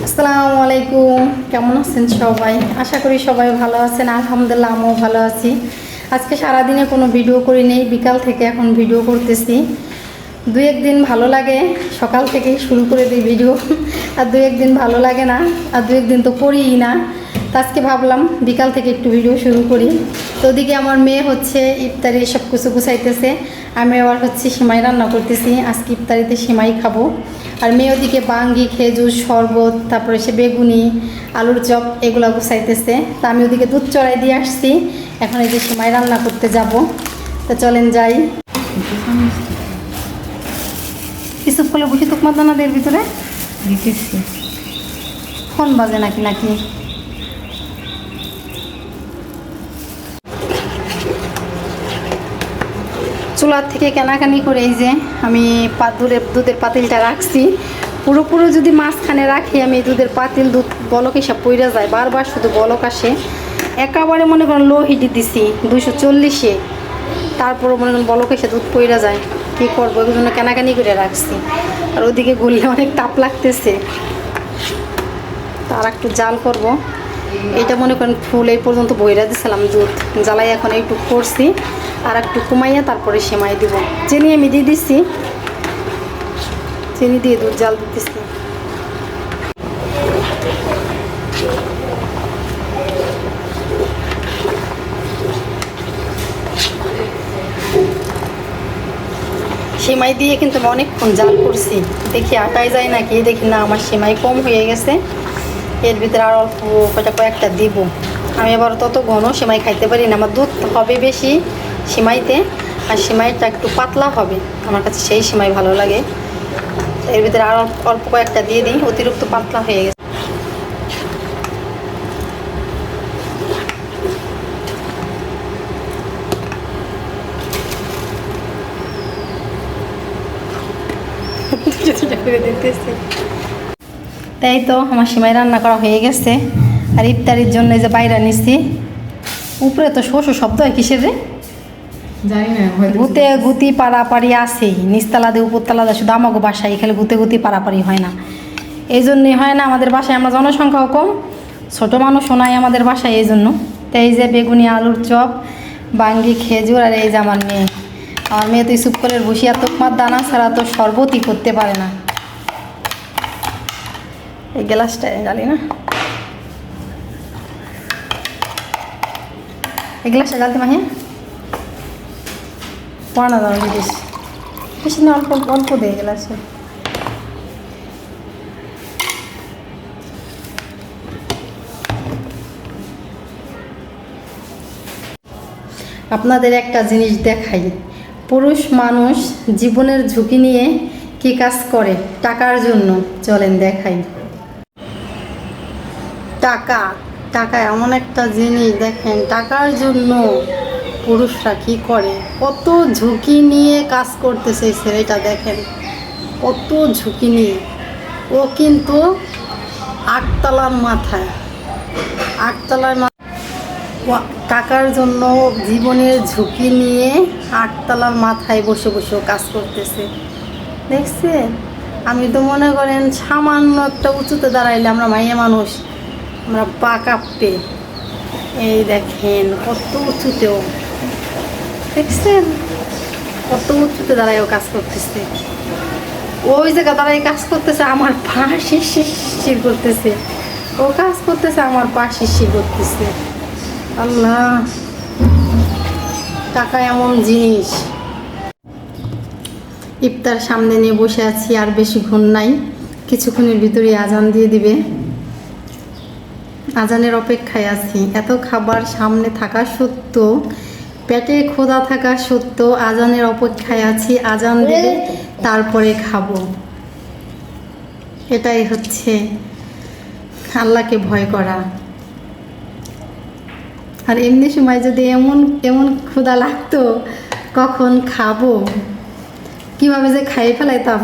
আসসালামু আলাইকুম, কেমন আছেন সবাই? আশা করি সবাই ভালো আছেন। আলহামদুলিল্লাহ, আমিও ভালো আছি। আজকে সারাদিনে কোনো ভিডিও করি নেই, বিকাল থেকে এখন ভিডিও করতেছি। দু একদিন ভালো লাগে, সকাল থেকেই শুরু করে দিই ভিডিও, আর দু একদিন ভালো লাগে না, আর দু একদিন তো করিই না। তো আজকে ভাবলাম বিকাল থেকে একটু ভিডিও শুরু করি। তো ওদিকে আমার মেয়ে হচ্ছে ইফতারি সব কিছু গুছাইতেছে, আমি আবার হচ্ছে সিমাই রান্না করতেছি। আজকে ইফতারিতে সিমাই খাবো। আর মেয়ে ওদিকে বাঙ্গি, খেজুর শরবত, তারপরে সে বেগুনি, আলুর চপ এগুলো গুছাইতেছে। তা আমি ওদিকে দুধ চড়াই দিয়ে আসছি, এখন এই যে সিমাই রান্না করতে যাব। তো চলেন যাই। কিছু করলে বসে তুকমা দানাদের ভিতরে দিতেছি। ফোন বাজে নাকি নাকি চুলার থেকে কেনাকানি করে এই যে আমি দুধের পাতিলটা রাখছি। পুরোপুরো যদি মাঝখানে রাখি আমি দুধের পাতিল, দুধ বলক এসব পইরা যায়, বারবার শুধু বলক আসে। একেবারে মনে করেন লো হিটে দিছি 240-এ, তারপরও মনে করেন বলক এসে দুধ পইরা যায়। কী করবো, ওই জন্য কেনাকানি করে রাখছি। আর ওদিকে গললে অনেক তাপ লাগতেছে, তার একটু জাল করব। এটা মনে করেন ফুল এই পর্যন্ত বইরা দিছিলাম দুধ জ্বালাই, এখন একটু করছি, আর একটু কমাইয়া তারপরে সেমাই দিব। চিনি আমি দিয়ে দিচ্ছি, চিনি দিয়ে দুধ জাল দিতেছি। সেমাই দিয়ে কিন্তু আমি অনেকক্ষণ জাল করছি, দেখি আটাই যায় নাকি, দেখি না আমার সেমাই কম হয়ে গেছে। এর ভিতরে আর অল্প কয়েকটা দিব। আমি আবার তত ঘন সেমাই খাইতে পারি না, আমার দুধ হবে বেশি সেমাইতে, আর সেমাইটা একটু পাতলা হবে, আমার কাছে সেই সেমাই ভালো লাগে। এর ভিতরে আর অল্প কয়েকটা দিয়ে দিই, অতিরিক্ত পাতলা হয়ে গেছে। তাই তো আমার সেমাই রান্না করা হয়ে গেছে। আর ইফতারির জন্য যে বাইরে নিচ্ছি, উপরে তো শোষো শব্দ হয় কিসের রে, জানি না, গুতে গুতি পাড়াপাড়ি আছেই, নিচতলা দিয়ে উপরতলা দিয়ে, শুধু আমাকে বাসায় খালি গুতে গুতি পাড়াপাড়ি হয় না। এই জন্যই হয় না আমাদের বাসায়, আমরা জনসংখ্যাও কম, ছোটো মানুষও নাই আমাদের বাসায়, এই জন্য। তো এই যে বেগুনি, আলুর চপ, বাঙ্গি, খেজুর, আর এই যে আমার মেয়ে তো ইসুপ করে বসিয়া তোকমার দানা ছাড়া তো শরবতই করতে পারে না। এই গ্লাসটা জানি না, এই গ্লাসটা জ্বালতে মাহিয়া পড়া না, দাও বেশি বেশি না, অল্প অল্প দিয়ে গ্লাসে। আপনাদের একটা জিনিস দেখাই, পুরুষ মানুষ জীবনের ঝুঁকি নিয়ে কি কাজ করে টাকার জন্য, চলেন দেখাই। টাকা টাকা এমন একটা জিনিস, দেখেন টাকার জন্য পুরুষরা কি করে, কত ঝুঁকি নিয়ে কাজ করতেছে এই ছেলেটা, দেখেন কত ঝুঁকি নিয়ে। ও কিন্তু আটতলার মাথায়, টাকার জন্য জীবনের ঝুঁকি নিয়ে আটতলার মাথায় বসে বসে কাজ করতেছে, দেখছেন? আমি তো মনে করেন সামান্য একটা উঁচুতে দাঁড়াইলে আমরা মাইয়া মানুষ, আমরা পা কাঁপতে, এই দেখেন কত উঁচুতেও, দেখছেন কত উঁচুতে দাঁড়ায়ও কাজ করতেছে। ওই জায়গা দাঁড়াই কাজ করতেছে, আমার পা শিরশির করতেছে, ও কাজ করতেছে, আমার পা শিরশির করতেছে। আল্লাহ, টাকা এমন জিনিস। ইফতার সামনে নিয়ে বসে আছি, আর বেশিক্ষণ নাই, কিছুক্ষণের ভিতরে আজান দিয়ে দিবে। আজানের অপেক্ষায় আছি, এত খাবার সামনে থাকা সত্ত্বেও, পেটে ক্ষুধা থাকা সত্ত্বেও আজানের অপেক্ষায় আছি, আজান দিবে তারপরে খাবো। এটাই হচ্ছে আল্লাহকে ভয় করা। আর এমনি সময় যদি এমন এমন ক্ষুধা লাগতো, কখন খাবো, কিভাবে যে খাইয়ে ফেলাইতাম।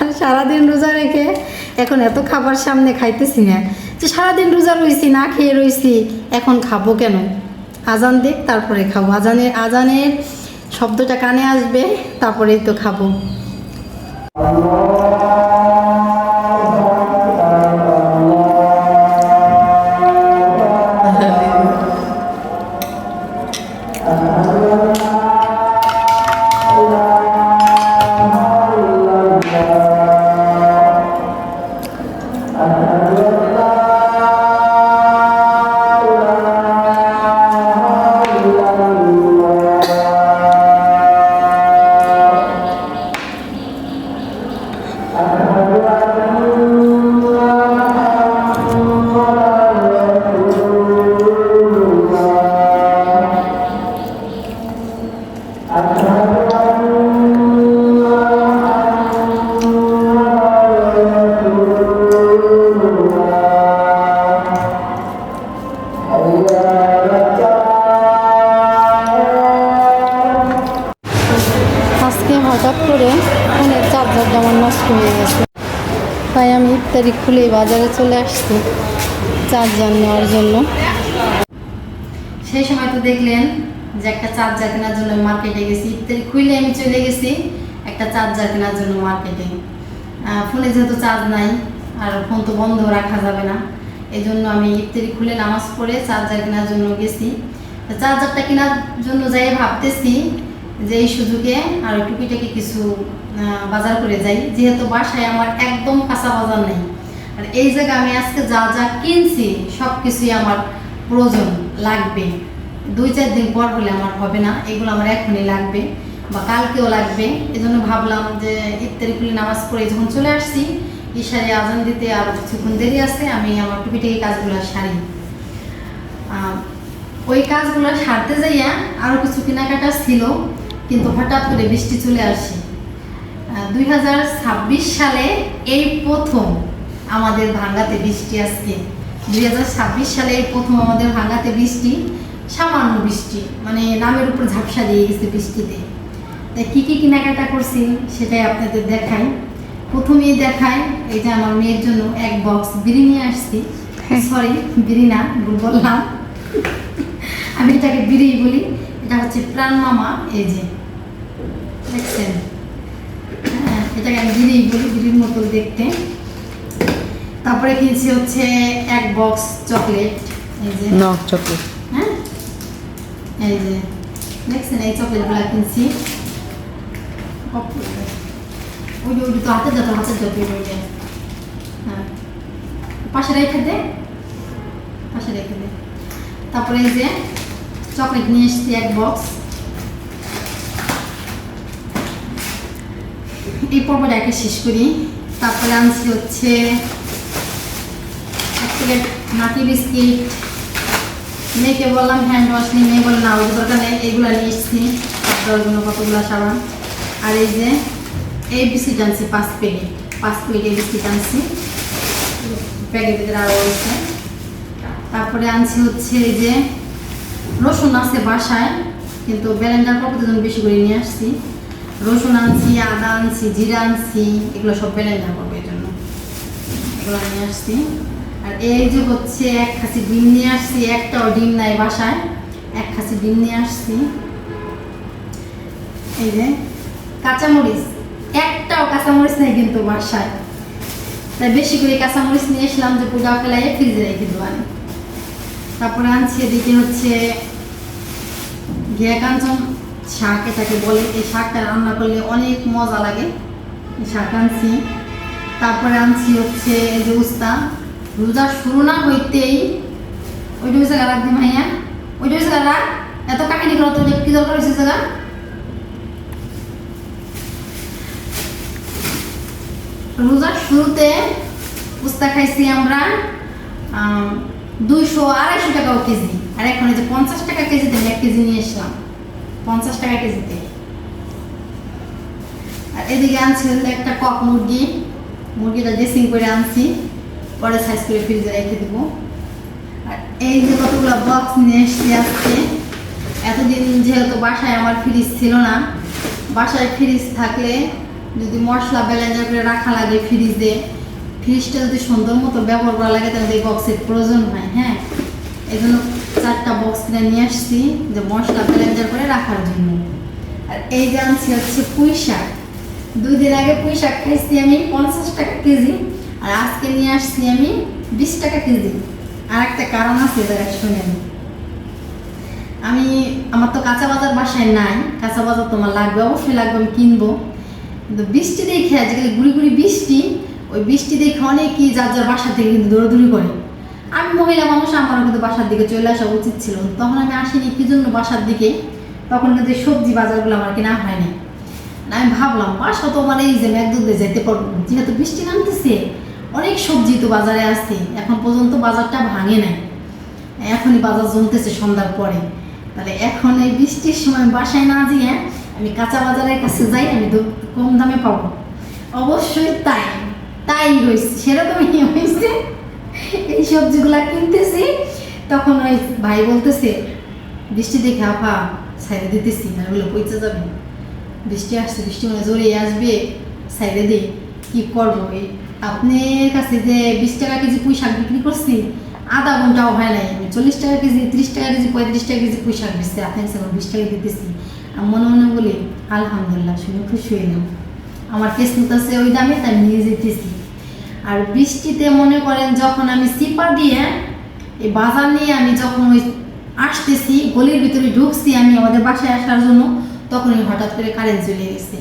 আর সারাদিন রোজা রেখে এখন এত খাবার সামনে খাইতেছি না, যে সারাদিন রোজা রয়েছি, না খেয়ে রয়েছি, এখন খাবো কেন? আজান দেখ তারপরে খাবো, আজানের শব্দটা কানে আসবে, তারপরেই তো খাবো। তাই আমি ইফতারি খুলে বাজারে চলে আসছি চার্জার নেওয়ার জন্য। সেই সময় তো দেখলেন যে একটা চার্জার কেনার জন্য মার্কেটে গেছি। ইফতারি খুলে আমি চলে গেছি একটা চার্জার কেনার জন্য মার্কেটে। ফোনে যেহেতু চার্জ নাই আর ফোন তো বন্ধ রাখা যাবে না, এই জন্য আমি ইফতারি খুলে নামাজ পড়ে চার্জার কেনার জন্য গেছি। চার্জারটা কেনার জন্য যাই ভাবতেছি যে এই সুযোগে আর টুকিটাকি কিছু বাজার করে যাই, যেহেতু বাসায় আমার একদম কাঁচা বাজার নেই। আর এই জায়গায় আমি আজকে যা যা কিনছি সব কিছুই আমার প্রয়োজন লাগবে, 2-4 দিন পর হলে আমার হবে না, এগুলো আমার এখনই লাগবে বা কালকেও লাগবে। এই জন্য ভাবলাম যে ইফতারি খুলে নামাজ পড়ে যখন চলে আসছি, ইশারে আজান দিতে আর কিছুক্ষণ দেরি আছে, আমি আমার টুকিটাকি কাজগুলো সারি। ওই কাজগুলো সারতে যাইয়া আরও কিছু কেনাকাটা ছিল, কিন্তু হঠাৎ করে বৃষ্টি চলে আসে। 2026 সালে এই প্রথম আমাদের ভাঙ্গাতে বৃষ্টি। আজকে 2026 সালে এই প্রথম আমাদের ভাঙ্গাতে বৃষ্টি, সামান্য বৃষ্টি, মানে নামের উপর ঝাপসা দিয়ে গেছে বৃষ্টিতে। তাই কী কী কেনাকাটা করছি সেটাই আপনাদের দেখাই। প্রথমেই দেখাই, এই যে আমার মেয়ের জন্য এক বক্স বিড়ি নিয়ে আসছি। সরি, বিড়ি না, ভুল বললাম, আমি এটাকে বিড়ি বলি। এটা হচ্ছে প্রাণ মামা, এই যে দেখছেন, হ্যাঁ এটাকে আমি বিড়ি বলি, বিড়ির মতো দেখতে। তারপরে কিনছি হচ্ছে এক বক্স চকলেট, এই যে চকলেট, হ্যাঁ এই যে দেখছেন, এই চকলেটগুলো কিনছি। ওই যে তো হাতে যত ওই যে, হ্যাঁ পাশে রেখে দে, পাশে রেখে দে। তারপরে এই যে চকলেট নিয়ে এসেছি এক বক্স। এই পর্বটা একটা শেষ করি। তারপরে আনছি হচ্ছে এক প্যাকেট নাটি বিস্কিট। মেয়েকে বললাম হ্যান্ড ওয়াশ নিয়ে, মেয়ে বলে না ওই দরকার নেই, এগুলো নিয়ে এসেছি দেওয়ার জন্য কতগুলো সাবান। আর এই যে এই বিস্কিট আনছি 5 প্যাকেট এই বিস্কিট আনছি, প্যাকেটের ভিতরে আরও রয়েছে। তারপরে আনছি হচ্ছে এই যে রসুন আছে বাসায়, কিন্তু ব্লেন্ডার করতে জন্য বেশি করে নিয়ে আসছি। রসুন আনছি, আদা আনছি, জিরা আনছি, এগুলো সব ব্লেন্ডার করবো, এই জন্য এগুলো নিয়ে আসছি। আর এই যে হচ্ছে এক খাসি ডিম নিয়ে আসছি, একটাও ডিম নাই বাসায়, এক খাসি ডিম নিয়ে আসছি। এই যে কাঁচামরিচ, একটাও কাঁচামরিচ নেই কিন্তু বাসায়, তাই বেশি করে কাঁচামরিচ নিয়ে আসলাম যে পুজা ফেলাইয়ে ফ্রিজে রেখে দেবো। তারপরে আনছি এদিকে হচ্ছে ঘিয়া কাঞ্চন শাক, এটাকে বলে। এই শাকটা রান্না করলে অনেক মজা লাগে, এই শাক আনছি। তারপরে আনছি হচ্ছে এই যে উস্তা। রোজা শুরু না হইতেই ওইটা হয়েছে গা রাখবি ভাইয়া, ওইটা হয়েছে গা, এত কাহিনি করো তো, কি দরকার হয়েছে জায়গা। রোজার শুরুতে উস্তা খাইছি আমরা 200-250 টাকাও কেজি, আর এখন এই যে 50 টাকা কেজিতে 1 কেজি নিয়ে আসলাম, 50 টাকা কেজিতে। আর এদিকে আনছি একটা কক মুরগি, মুরগিটা ড্রেসিং করে আনছি, পরে সাইজ করে ফ্রিজে রেখে দেবো। আর এই যে কতগুলো বক্স নিয়ে এসছি আজকে। এতদিন যেহেতু বাসায় আমার ফ্রিজ ছিল না, বাসায় ফ্রিজ থাকলে যদি মশলা ব্লেন্ডার করে রাখা লাগে ফ্রিজে, ফ্রিজটা যদি সুন্দর মতো ব্যবহার করা লাগে তাহলে এই বক্সের প্রয়োজন হয়। হ্যাঁ, এই জন্য 4টা বক্স কিনে নিয়ে আসছি যে মশলা ব্লেন্ডার করে রাখার জন্য। আর এই যে আনছি হচ্ছে পুঁই শাক। 2 দিন আগে পুঁই শাক খাইছি আমি 50 টাকা কেজি, আর আজকে নিয়ে আসছি আমি 20 টাকা কেজি। আর একটা কারণ আছে যারা শুনেন, আমার তো কাঁচা বাজার বাসায় নাই, কাঁচা বাজার তোমার লাগবে, অবশ্যই লাগবে, আমি কিনবো। কিন্তু বৃষ্টি দেখে আজকাল গুড়ি গুড়ি বৃষ্টি, ওই বৃষ্টি দেখে অনেকেই যার যার বাসার থেকে কিন্তু দৌড়াদৌড়ি করে। আমি মহিলা মানুষ, আমারও কিন্তু বাসার দিকে চলে আসা উচিত ছিল, তখন আমি আসিনি কি জন্য বাসার দিকে, তখন কিন্তু সবজি বাজারগুলো আমার কেনা হয়নি। আমি ভাবলাম বাসা তো মানে এই যে মেঘদুধে যেতে পারবো, যেহেতু বৃষ্টি নামতেছে, অনেক সবজি তো বাজারে আসছে, এখন পর্যন্ত বাজারটা ভাঙে নাই, এখনই বাজার জমতেছে সন্ধ্যার পরে। তাহলে এখন এই বৃষ্টির সময় বাসায় না দিয়ে আমি কাঁচা বাজারের কাছে যাই, আমি কম দামে পাবো। অবশ্যই তাই হয়েছে, সেরকমই হয়েছে। এই সবজিগুলা কিনতেছি, তখন ওই ভাই বলতেছে বৃষ্টি দেখে আপা সাইডে দিতেছি, আর ওগুলো পৌঁছে যাবে, বৃষ্টি আসছে, বৃষ্টি মানে জোরে আসবে, সাইডে দিই, কী করবো, এই আপনার কাছে যে 20 টাকা কেজি পুঁই শাক বিক্রি করছি আধা ঘন্টাও হয় নাই, আমি 40 টাকা কেজি, 30 টাকা কেজি, 35 টাকা কেজি পুঁই শাক বেচছি, আপনার কাছে 20 টাকা দিতেছি। আমি মনে মনে বলি আলহামদুলিল্লাহ, শুনে খুশি হইলাম। আমার কিসমত আছে ওই দামে, তাই নিয়ে যেতেছি। আর বৃষ্টিতে মনে করেন যখন আমি চিপা দিয়ে এই বাজার নিয়ে আমি যখন ওই আসতেছি, গলির ভিতরে ঢুকছি আমি আমাদের বাসায় আসার জন্য, তখনই হঠাৎ করে কারেন্ট চলে গেছে।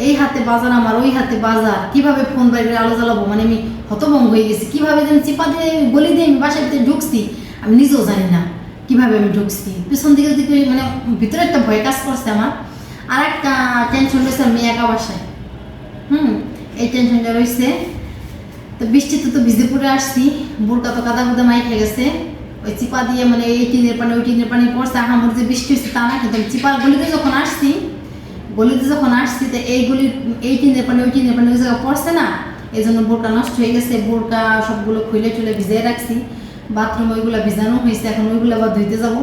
এই হাতে বাজার আমার, ওই হাতে বাজার, কিভাবে ফোন বাইরে আলো জ্বালাবো, মানে আমি হতভম্ব হয়ে গেছি। কিভাবে যেন চিপা দিয়ে গলি দিয়ে আমি বাসার ভিতরে ঢুকছি, আমি নিজেও জানি না কিভাবে আমি ঢুকছি। পিছন দিকে দিকে মানে ভিতরে একটা ভয় কাজ করছে আমার। আর একটা টেনশন রয়েছে, আমি একা বাসায়, এই টেনশনটা রয়েছে। তো বৃষ্টিতে তো ভিজে পড়ে আসছি, বোরকা তো কাদা কুদা মাইকে গেছে। ওই চিপা দিয়ে মানে এই টিনের পানি ওই টিনের পানি পড়ছে, আমার যে বৃষ্টি হচ্ছে তা না, কিন্তু চিপার গলিতে যখন আসছি তো এই টিনের পানি ওই টিনের পানি ওই জায়গায় পড়ছে না, এই জন্য বোরকা নষ্ট হয়ে গেছে। বোরকা সবগুলো খুলে টুলে ভিজিয়ে রাখছি, বাথরুম ওইগুলো ভিজানো হয়েছে, এখন ওইগুলো আবার ধুইতে যাবো।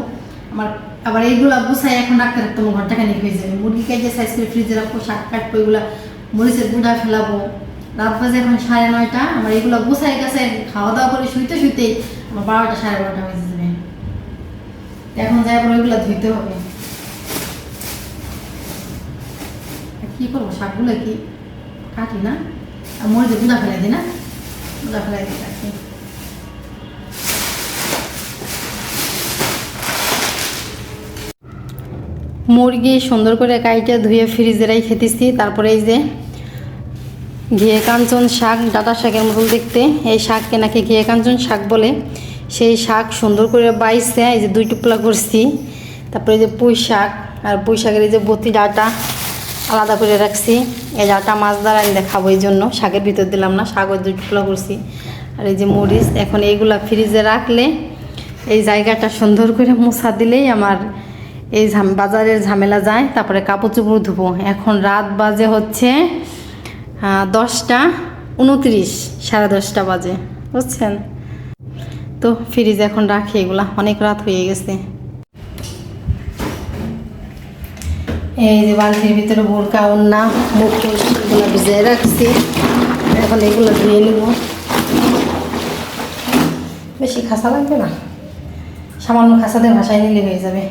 আবার এইগুলো গুছাই এখন রাখতে রাখতে আমার ঘন্টাখানিক হয়ে যাবে। মুরগি কেটে সাইজ করে ফ্রিজে রাখবো, শাক কাটবো, এগুলো মরিচের গুঁড়া ফেলাবো। রাত বাজে এখন 9:30, আমার এগুলো গুছাই গেছে, খাওয়া দাওয়া করে শুইতে শুইতেই আমার 12টা 12:30 বেজে যাবে। এখন যাই আবার ওইগুলো ধুইতে হবে। কি করবো, শাকগুলো কি কাটি না, আর মরিচের গুঁড়া ফেলাই দিই না, গুঁড়া ফেলাই দিই কাটি। মুরগি সুন্দর করে কাইটে ধুয়ে ফ্রিজে রাই খেতেছি। তারপরে এই যে ঘিয়ে কাঞ্চন শাক, ডাঁটা শাকের মতন দেখতে, এই শাককে নাকি ঘিয়ে কাঞ্চন শাক বলে। সেই শাক সুন্দর করে বাইছে, এই যে 2 টুকরা করছি। তারপরে এই যে পুঁই শাক, আর পুঁই শাকের এই যে বতি ডাঁটা আলাদা করে রাখছি। এই ডাঁটা মাছ দ্বারা আমি দেখাবো, এই জন্য শাকের ভিতর দিলাম না, শাকও 2 টুকরা করছি। আর এই যে মরিচ, এখন এইগুলা ফ্রিজে রাখলে এই জায়গাটা সুন্দর করে মোছা দিলেই আমার এই বাজারের ঝামেলা যায়। তারপরে কাপড় চোপড় ধুবো। এখন রাত বাজে হচ্ছে 10:29, 10:30 বাজে, বুঝছেন তো। ফ্রিজ এখন রাখি, এগুলা অনেক রাত হয়ে গেছে। এই যে বালতির ভিতরে বোরকা ওন্না মুখ এগুলো ভিজিয়ে রাখছি, এখন এগুলো ধুয়ে নেব। বেশি খাসা লাগবে না, সামান্য খাসাতে ভাসায় নিলে হয়ে যাবে।